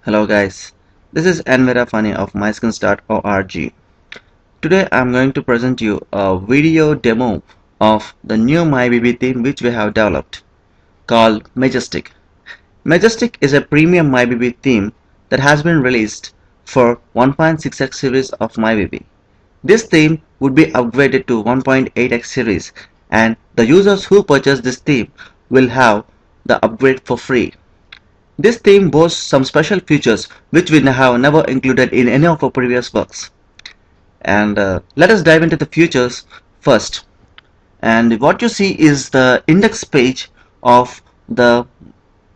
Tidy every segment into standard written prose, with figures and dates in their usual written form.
Hello guys, this is Anvera Funny of MySkins.org. Today I'm going to present you a video demo of the new MyBB theme which we have developed called Majestic. Majestic is a premium MyBB theme that has been released for 1.6x series of MyBB. This theme would be upgraded to 1.8x series and the users who purchase this theme will have the upgrade for free. This theme boasts some special features which we have never included in any of our previous works. And let us dive into the features first. And what you see is the index page of the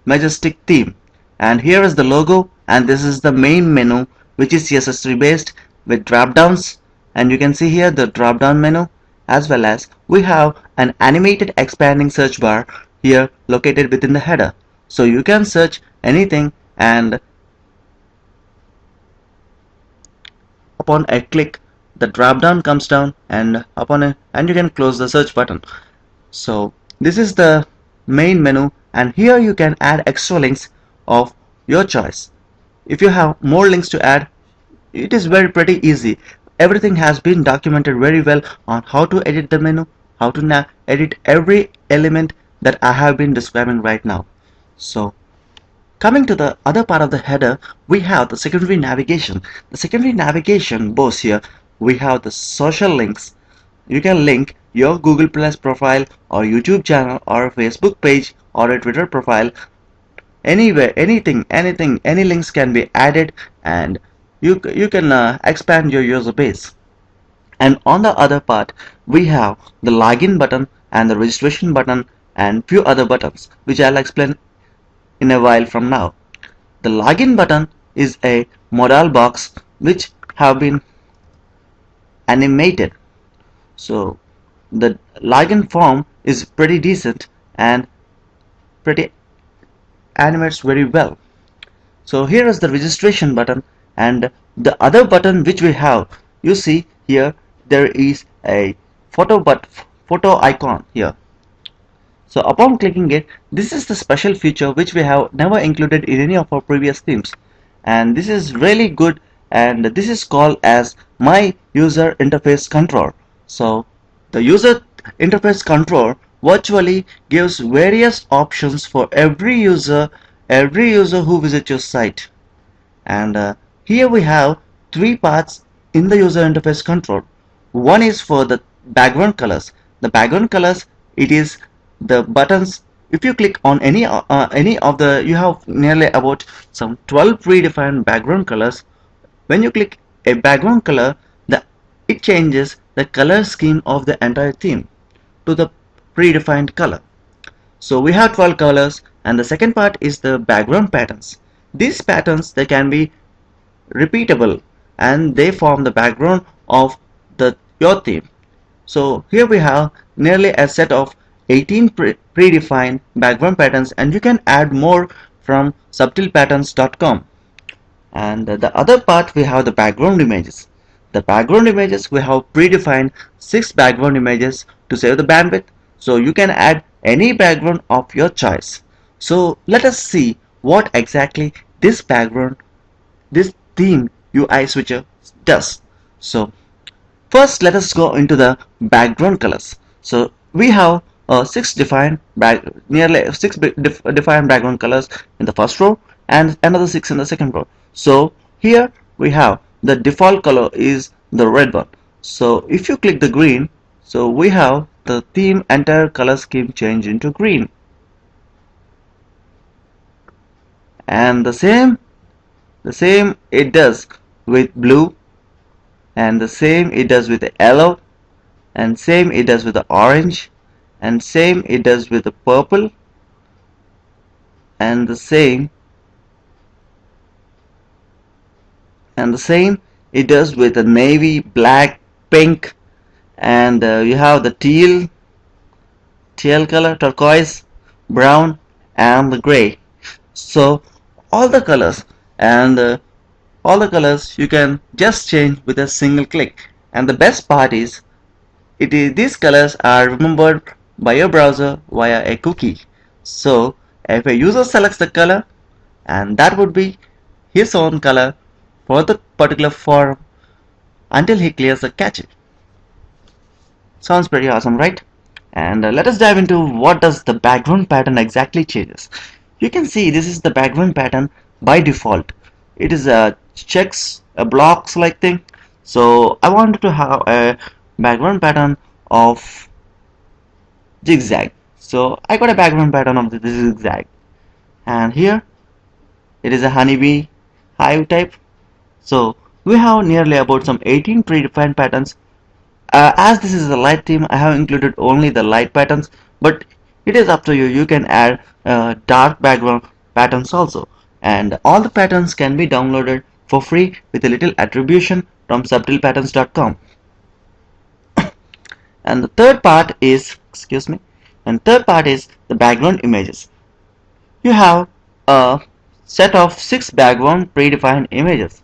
Majestic theme. And here is the logo, and this is the main menu, which is CSS3 based with drop downs. And you can see here the drop down menu, as well as we have an animated expanding search bar here located within the header. So you can search anything, and upon a click the drop down comes down, and you can close the search button. So this is the main menu, and here you can add extra links of your choice. If you have more links to add, it is pretty easy. Everything has been documented very well on how to edit the menu, how to edit every element that I have been describing right now. So coming to the other part of the header, we have the secondary navigation. The secondary navigation boasts here, we have the social links. You can link your Google Plus profile or YouTube channel or a Facebook page or a Twitter profile. Anywhere, any links can be added, and you can expand your user base. And on the other part, we have the login button and the registration button and few other buttons which I'll explain in a while from now. The login button is a modal box which have been animated. So the login form is pretty decent and pretty animates very well. So here is the registration button, and the other button which we have, you see here there is a photo icon here. So upon clicking it, this is the special feature which we have never included in any of our previous themes, and this is really good, and this is called as My User Interface Control. So the user interface control virtually gives various options for every user who visits your site. And here we have three parts in the user interface control. One is for the background colors. The background colors, it is the buttons. If you click on any of the, you have nearly about some 12 predefined background colors. When you click a background color, it changes the color scheme of the entire theme to the predefined color. So we have 12 colors, and the second part is the background patterns. These patterns, they can be repeatable and they form the background of your theme. So here we have nearly a set of 18 predefined background patterns, and you can add more from subtlepatterns.com. And the other part, we have the background images. The background images, we have predefined 6 background images to save the bandwidth, so you can add any background of your choice. So let us see what exactly this theme UI switcher does. So first, let us go into the background colors. So we have nearly 6 defined background colors in the first row and another 6 in the second row. So here we have the default color is the red one. So if you click the green, so we have the theme entire color scheme change into green. And the same it does with blue, and the same it does with the yellow, and same it does with the orange, and same it does with the purple, and the same it does with the navy, black, pink, and you have the teal color, turquoise, brown, and the gray. So all the colors, and all the colors you can just change with a single click. And the best part is, these colors are remembered by your browser via a cookie. So if a user selects the color, and that would be his own color for the particular forum until he clears the cache. Sounds pretty awesome, right? And let us dive into what does the background pattern exactly changes. You can see this is the background pattern by default. It is a checks, a blocks like thing. So I wanted to have a background pattern of zigzag. So I got a background pattern of the zigzag. And here it is a honeybee hive type. So we have nearly about some 18 predefined patterns. As this is a light theme, I have included only the light patterns, but it is up to you. You can add dark background patterns also, and all the patterns can be downloaded for free with a little attribution from subtlepatterns.com. And the third part is, the background images. You have a set of 6 background predefined images,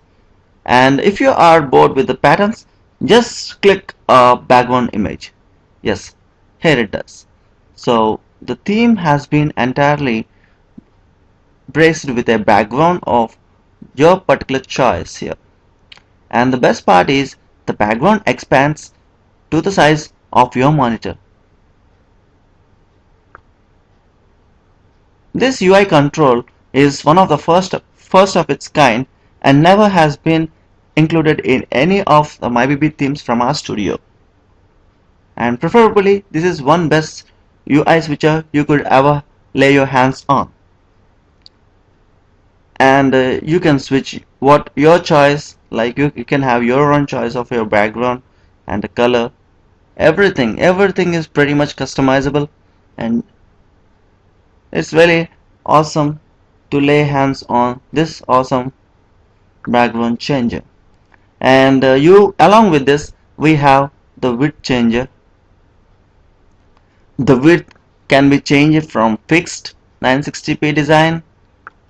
and if you are bored with the patterns, just click a background image. Yes, here it does. So the theme has been entirely braced with a background of your particular choice here. And the best part is the background expands to the size of your monitor. This UI control is one of the first of its kind and never has been included in any of the MyBB themes from our studio. And preferably, this is one best UI switcher you could ever lay your hands on. And you can switch what your choice, like you can have your own choice of your background and the color. Everything is pretty much customizable, and it's very awesome to lay hands on this awesome background changer. And along with this, we have the width changer. The width can be changed from fixed 960p design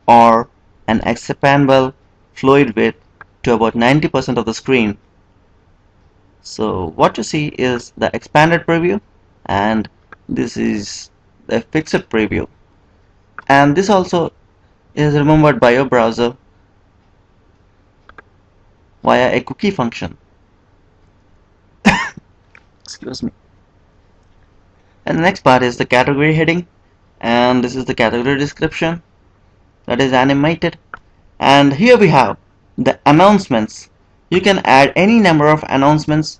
or an expandable fluid width to about 90% of the screen. So what you see is the expanded preview, and this is the fixed preview, and this also is remembered by your browser via a cookie function. Excuse me. And the next part is the category heading, and this is the category description that is animated. And here we have the announcements. You can add any number of announcements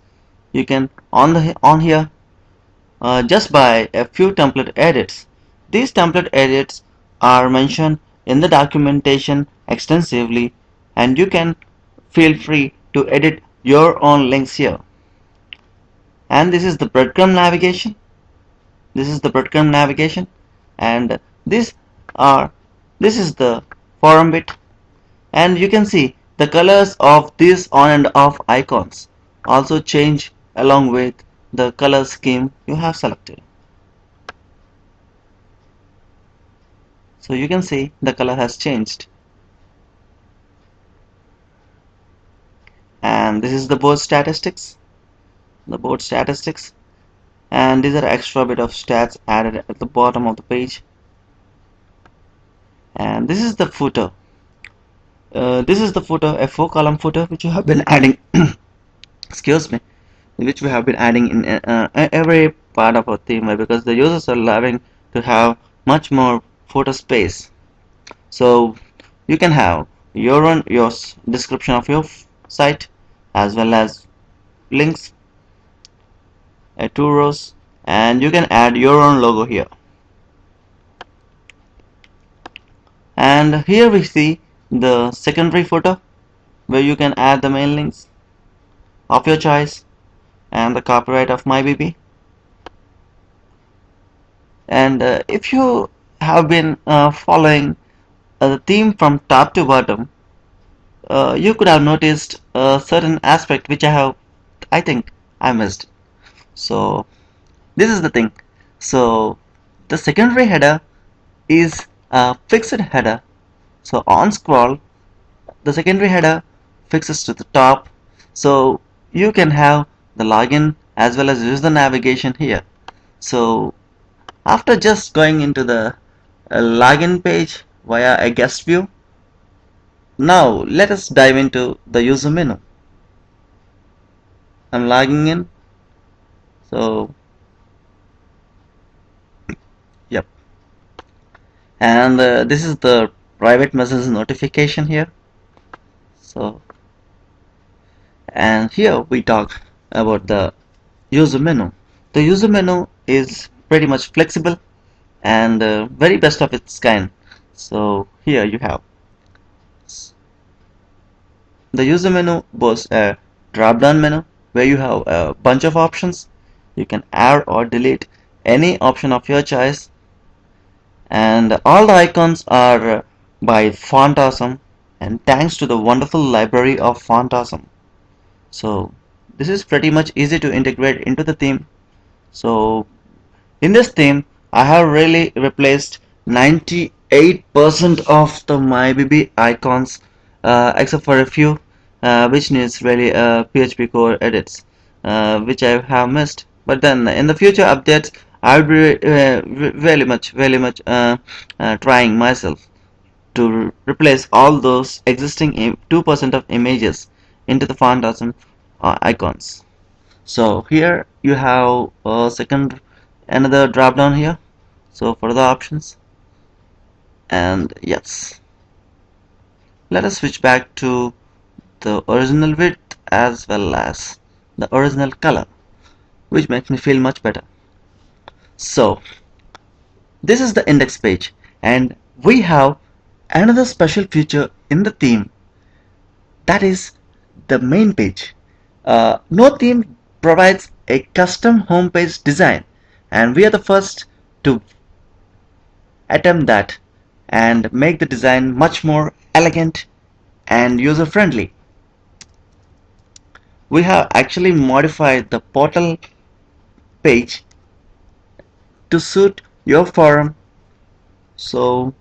you can on here just by a few template edits. These template edits are mentioned in the documentation extensively, and you can feel free to edit your own links here. And this is the breadcrumb navigation. And this is the forum bit, and you can see the colors of these on and off icons also change along with the color scheme you have selected. So you can see the color has changed. And this is the board statistics. And these are extra bit of stats added at the bottom of the page. And this is the footer. A 4-column footer, which you have been adding. Which we have been adding in every part of our theme, because the users are loving to have much more footer space. So you can have your description of your site as well as links, 2 rows, and you can add your own logo here. And here we see the secondary footer, where you can add the main links of your choice and the copyright of MyBB. And if you have been following the theme from top to bottom, you could have noticed a certain aspect which I think I missed. So this is the thing. So the secondary header is a fixed header. So on scroll, the secondary header fixes to the top, so you can have the login as well as use the navigation here. So after just going into the login page via a guest view, Now let us dive into the user menu. I'm logging in. So yep, and this is the private message notification here. So, and here we talk about the user menu. The user menu is pretty much flexible and very best of its kind. So here you have the user menu boasts a drop down menu where you have a bunch of options. You can add or delete any option of your choice, and all the icons are by Fontasm, and thanks to the wonderful library of Fontasm. So this is pretty much easy to integrate into the theme. So in this theme, I have really replaced 98% of the MyBB icons, except for a few, which needs really PHP core edits, which I have missed. But then in the future updates, I'll be very much trying myself to replace all those existing 2% of images into the Phantasm icons. So here you have a another drop down here, so for the options, and yes, let us switch back to the original width as well as the original color, which makes me feel much better. So this is the index page, and we have another special feature in the theme, that is the main page. No theme provides a custom homepage design, and we are the first to attempt that and make the design much more elegant and user friendly. We have actually modified the portal page to suit your forum, so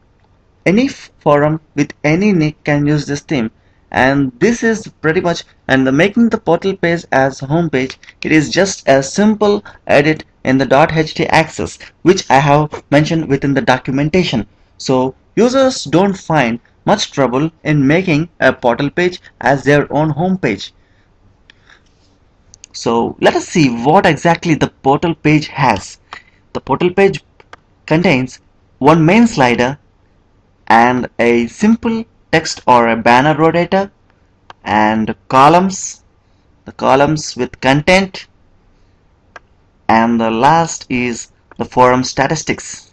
any forum with any nick can use this theme. And this is pretty much, and the making the portal page as home page, it is just a simple edit in the .ht access, which I have mentioned within the documentation, so users don't find much trouble in making a portal page as their own home page. So let us see what exactly the portal page has. The portal page contains one main slider and a simple text or a banner rotator, and columns, the columns with content, and the last is the forum statistics.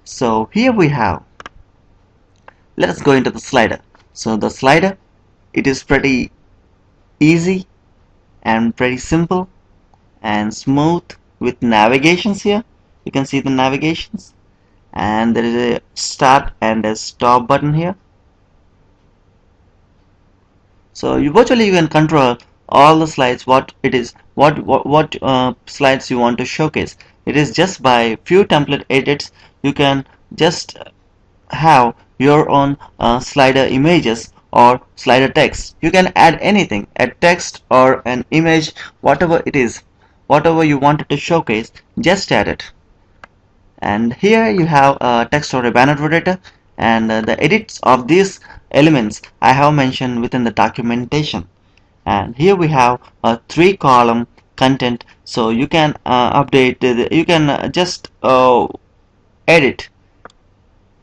So here we have, let us go into the slider. So the slider, it is pretty easy and pretty simple and smooth with navigations here. You can see the navigations, and there is a start and a stop button here. So you can control all the slides, what it is, what slides you want to showcase. It is just by few template edits you can just have your own slider images or slider text. You can add anything, a text or an image, whatever it is, whatever you wanted to showcase, just add it. And here you have a text or a banner rotator, and the edits of these elements I have mentioned within the documentation. And here we have a 3-column content, so you can update, you can just edit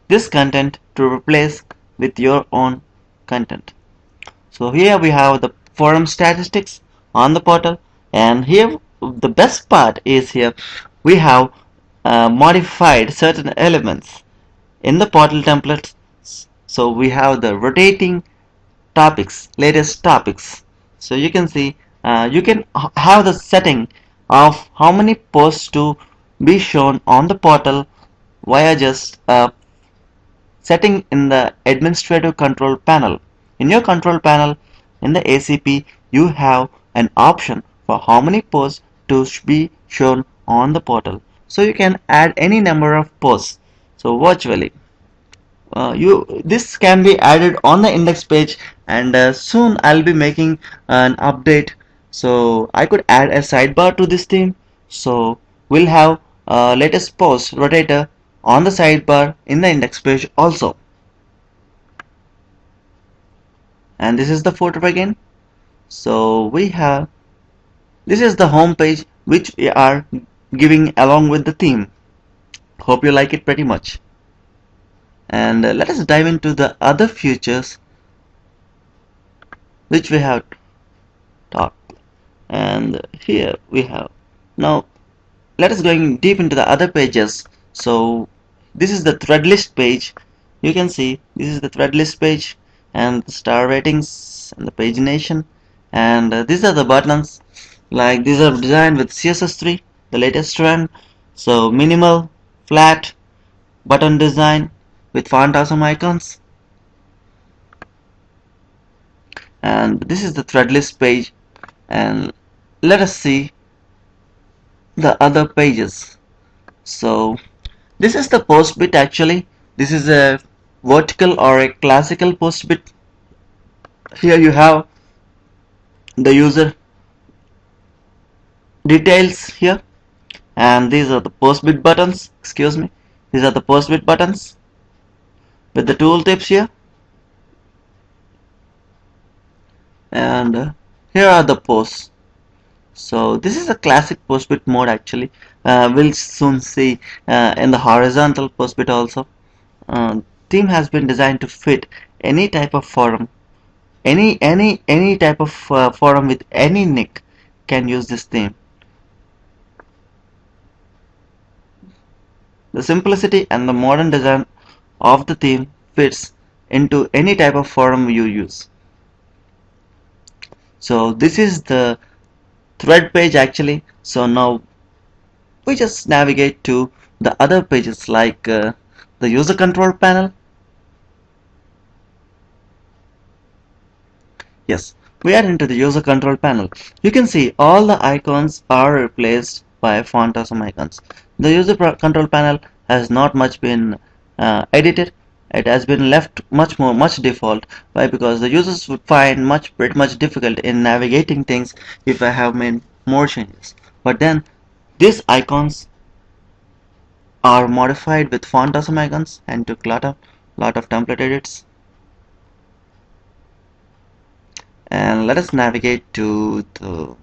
this content to replace with your own content. So here we have the forum statistics on the portal, and here the best part is here we have modified certain elements in the portal templates. So we have the rotating topics, latest topics. So you can see you can have the setting of how many posts to be shown on the portal via just setting in the administrative control panel. In your control panel in the ACP, you have an option for how many posts to be shown on the portal. So you can add any number of posts. So virtually this can be added on the index page, and soon I'll be making an update, so I could add a sidebar to this theme. So we'll have latest post rotator on the sidebar in the index page also. and this is the footer again. So we have, this is the home page which we are giving along with the theme. Hope you like it pretty much. And let us dive into the other features which we have talked. And here we have, now let us going deep into the other pages. So this is the thread list page. You can see this is the thread list page, and the star ratings and the pagination, and these are the buttons. Like these are designed with CSS3, the latest trend. So minimal, flat button design with font awesome icons. And this is the thread list page, and let us see the other pages. So this is the post bit actually. This is a vertical or a classical post bit. Here you have the user details here, and these are the post bit buttons. Excuse me. These are the post bit buttons with the tooltips here, and here are the posts. So this is a classic post bit mode actually. We'll soon see in the horizontal post bit also. Theme has been designed to fit any type of forum. Any type of forum with any nick can use this theme. The simplicity and the modern design of the theme fits into any type of forum you use. So this is the thread page actually. So now we just navigate to the other pages like the user control panel. Yes, we are into the user control panel. You can see all the icons are replaced by font awesome icons. The user control panel has not much been edited. It has been left much default. Why? Because the users would find pretty much difficult in navigating things if I have made more changes. But then these icons are modified with font awesome icons and took lot of template edits. And let us navigate to the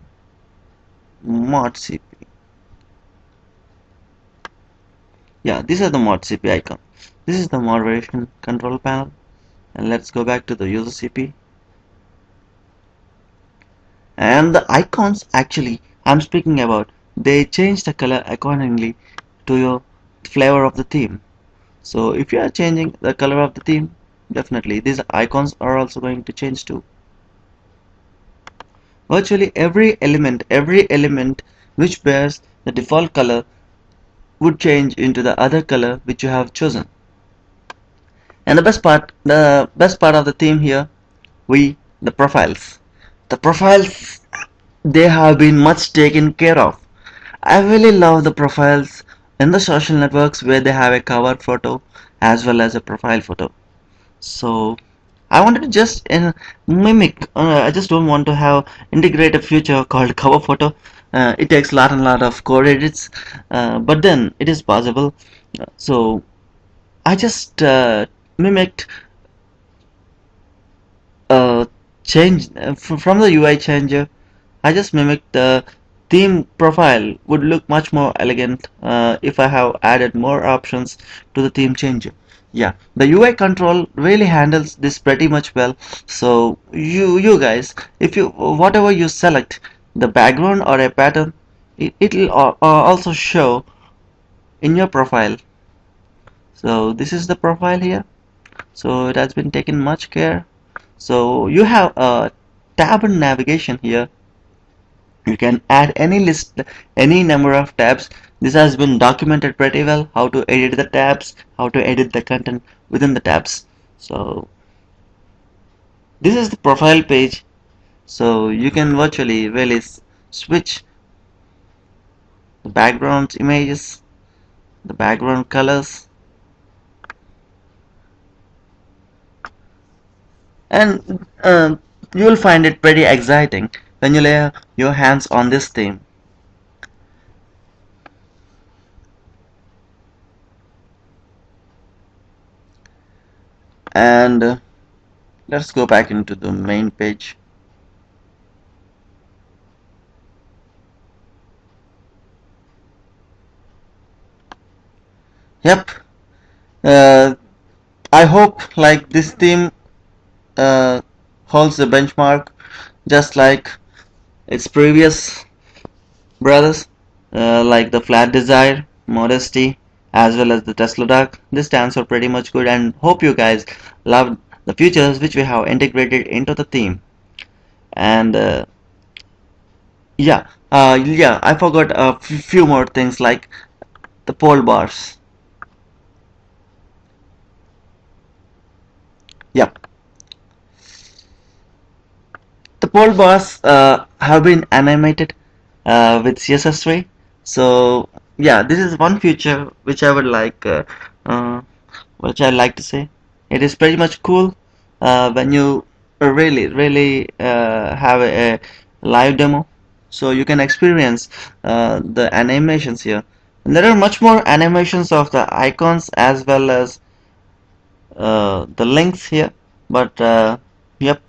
mod CP. Yeah, these are the mod CP icon. This is the moderation control panel, and let's go back to the user CP. And the icons actually I'm speaking about, they change the color accordingly to your flavor of the theme. So if you are changing the color of the theme, definitely these icons are also going to change too. Virtually every element which bears the default color would change into the other color which you have chosen. And the best part of the theme here, the profiles. The profiles, they have been much taken care of. I really love the profiles in the social networks where they have a cover photo as well as a profile photo. So I wanted to just mimic. I just don't want to have integrate a feature called cover photo. It takes lot and lot of code edits, but then it is possible. So I just mimicked change from the UI changer. I just mimicked the theme profile would look much more elegant if I have added more options to the theme changer. Yeah, the UI control really handles this pretty much well. So you guys, if you whatever you select, the background or a pattern, it'll also show in your profile. So this is the profile here. So it has been taken much care. So you have a tab and navigation here. You can add any list, any number of tabs. This has been documented pretty well, how to edit the tabs, how to edit the content within the tabs. So this is the profile page. So you can virtually really switch the background images, the background colors, and you will find it pretty exciting when you lay your hands on this theme. And Let's go back into the main page. Yep. Uh, I hope like this theme uh, holds the benchmark, just like its previous brothers, like the Flat Desire, Modesty, as well as the Tesla Dark. These stamps are pretty much good, and hope you guys loved the features which we have integrated into the theme. And yeah, I forgot a few more things like the pole bars. Yep, the pole bars have been animated with CSS3. So yeah, this is one feature which I would like, which I like to say. It is pretty much cool when you really have a live demo, so you can experience the animations here. And there are much more animations of the icons as well as the links here, but yep,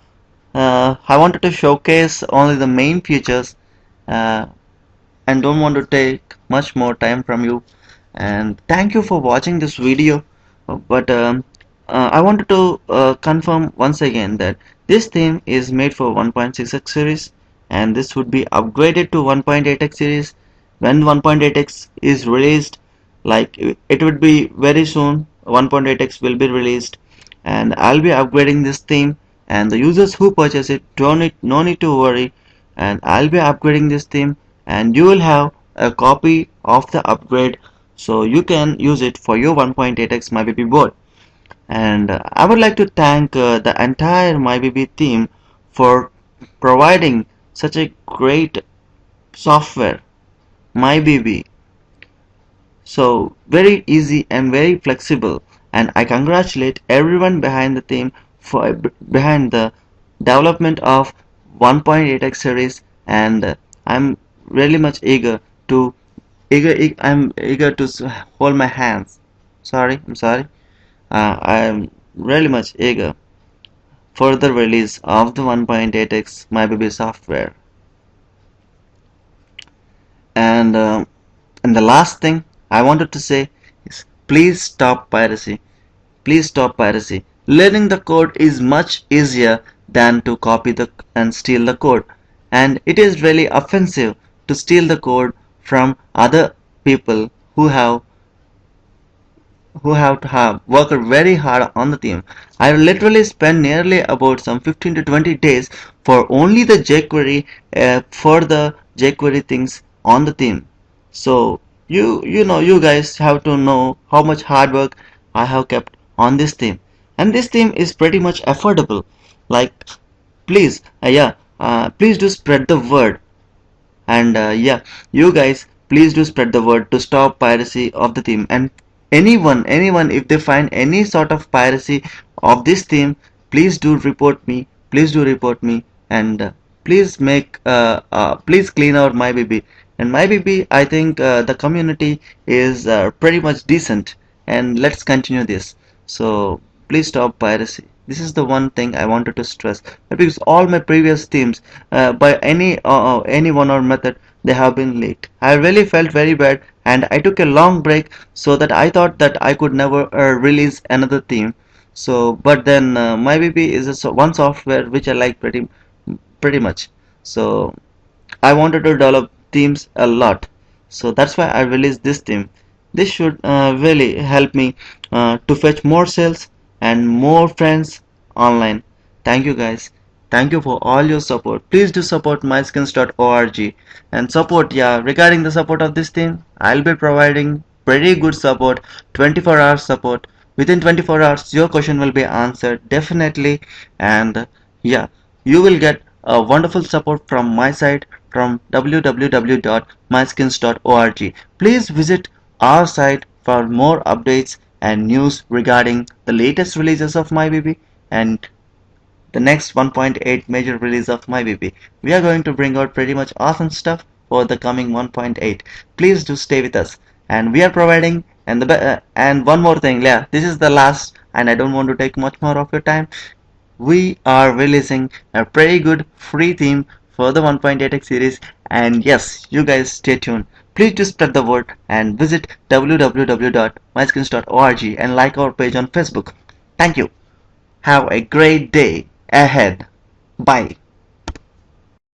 I wanted to showcase only the main features uh, and don't want to take much more time from you. And thank you for watching this video. But I wanted to confirm once again that this theme is made for 1.6x series, and this would be upgraded to 1.8x series when 1.8x is released. Like it would be very soon. 1.8x will be released, and I'll be upgrading this theme. And the users who purchase it no need to worry. And I'll be upgrading this theme, and you will have a copy of the upgrade, so you can use it for your 1.8x MyBB board. And I would like to thank the entire MyBB team for providing such a great software, MyBB. So very easy and very flexible, and I congratulate everyone behind the team for behind the development of 1.8x series. And I'm really much I'm eager to hold my hands. I'm sorry. I'm really much eager for the release of the 1.8x MyBB software. And the last thing I wanted to say is please stop piracy. Please stop piracy. Learning the code is much easier than to copy the and steal the code. And it is really offensive to steal the code from other people who have worked very hard on the theme. I literally spent nearly about some 15 to 20 days for only the jQuery for the jQuery things on the theme. So you guys have to know how much hard work I have kept on this theme, and this theme is pretty much affordable. Like please, please do spread the word. And yeah, you guys please do spread the word to stop piracy of the theme. And anyone if they find any sort of piracy of this theme, please do report me. And please clean out MyBB. And MyBB, I think the community is pretty much decent, and let's continue this. So please stop piracy. This is the one thing I wanted to stress, because all my previous themes, by any one or method, they have been leaked. I really felt very bad, and I took a long break so that I thought that I could never release another theme. So, but then MyBB is one software which I like pretty much. So I wanted to develop themes a lot, so that's why I released this theme. This should really help me to fetch more sales and more friends online. Thank you guys. Thank you for all your support. Please do support myskins.org and support. Yeah, regarding the support of this theme, I'll be providing pretty good support, 24 hours support. Within 24 hours, your question will be answered definitely. And yeah, you will get a wonderful support from my side, from www.myskins.org. Please visit our site for more updates and news regarding the latest releases of MyBB and the next 1.8 major release of MyBB. We are going to bring out pretty much awesome stuff for the coming 1.8. Please do stay with us. And we are providing, and one more thing, yeah, this is the last, and I don't want to take much more of your time. we are releasing a pretty good free theme for the 1.8x series, and yes, you guys stay tuned. Please do spread the word and visit www.myskins.org and like our page on Facebook. Thank you. Have a great day ahead. Bye.